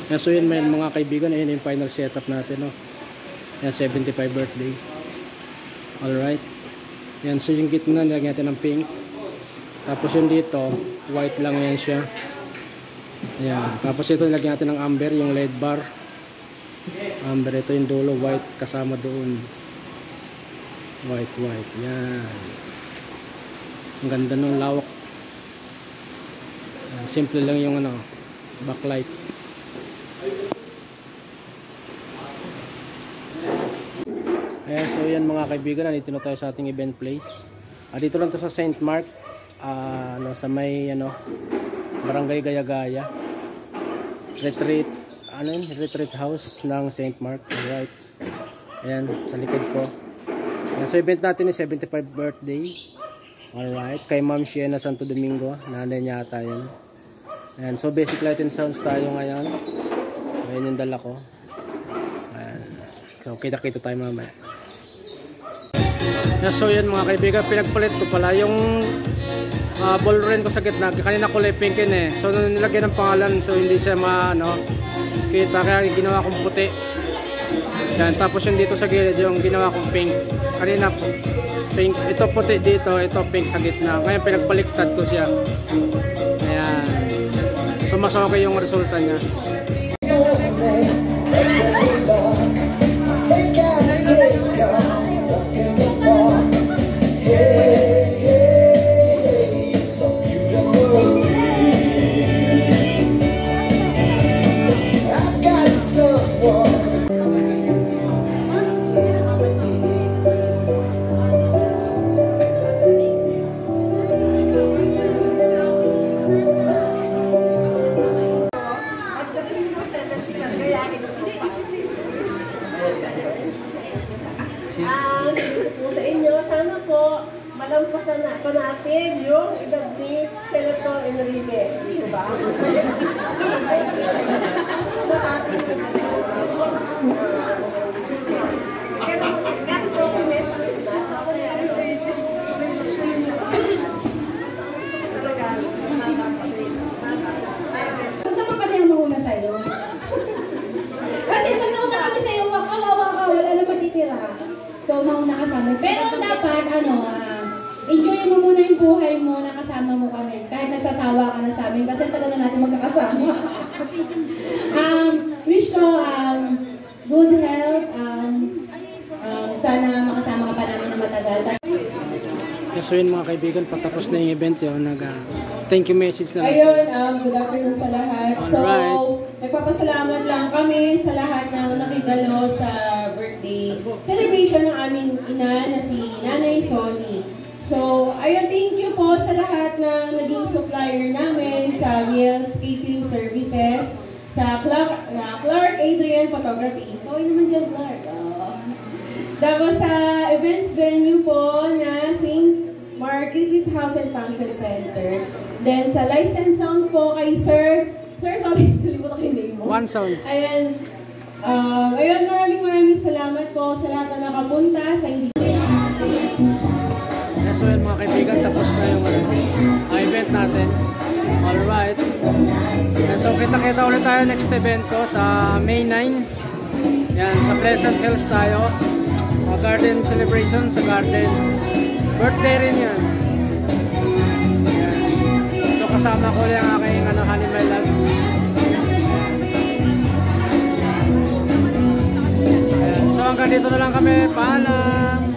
Yan, so yun mga kaibigan, ayun yung final setup natin, no? Yan, 75 birthday. Alright. Yan, so yung gitna nilagyan natin ng pink. Tapos yung dito, white lang yan siya. Yan. Tapos ito nilagyan natin ng amber, yung LED bar. Amber, ito yung dulo, white kasama doon. White. Yan. Ang ganda ng lawak. Yan, simple lang yung ano, backlight. Ayan, so yan mga kaibigan, nandito na tayo sa ating event place. Dito lang to sa St. Mark, sa may Barangay Gaya-Gaya. Retreat house ng St. Mark. Alright. Ayan, sa likod ko. Ayan, so event natin is 75 birthday. Alright, kay Ma'am Sienna Santo Domingo, nanay niya ata yun. Ayan, so basic light and sounds tayo ngayon. Ayan yung dala ko. Ayan. So kita-kita tayo mamaya. So yan mga kaibigan, pinagpalit ko pala yung ball ring ko sa gitna. Kanina kulay pinkin eh. So nilagyan ng pangalan, so hindi siya kita, kaya ginawa kong puti. Yan, tapos yung dito sa gilid yung ginawa kong pink. Kanina pink, ito puti dito, ito pink sa gitna. Ngayon pinagpaliktad ko siya. Ayan. So mas okay yung resulta niya. Sa inyo, sana po malampasan na pa natin yung edad ni Senator Enrique. Dito ba? Kahit po ako message na, punta ka pa rin ang mauna sa'yo. Kasi pag nauna kami sa'yo, kawawa ka, wala na matitira. So, mauna ka sa amin. Pero dapat, enjoy mo muna yung buhay mo na kasama mo kami. Kahit nagsasawa ka na sa amin. Kasi tagal na natin magkakasama. Wish ko good health. Sana makasama ka pa namin na matagal. So yun mga kaibigan, patapos na yung event yun. Thank you message na. Ayun, good afternoon sa lahat. So, nagpapasalamat lang kami sa lahat ng nakidalo sa birthday celebration ng aming ina na si Nanay Sonny. So, ayun, thank you po sa lahat na naging supplier namin sa Meals Catering Services, sa Clark Adrian Photography. Kaway naman dyan, Clark. Tapos sa events venue po na St. Mark Retreat House and Function Center. Then sa Lights and Sounds po kay Sir, sorry, nalimutan ko yung name mo. One Sound. Ayan. Ayun, maraming salamat po sa lahat na nakapunta sa hindi. So yun mga kaibigan, tapos na yung event natin. Alright. So kita-kita ulit tayo next event ko sa May 9. Yan, sa Pleasant Hills tayo. Garden celebration sa garden. Birthday rin yan. Yan. So kasama ko yung aking Honey My Loves. Ayan. So hanggang dito na lang kami. Paalam!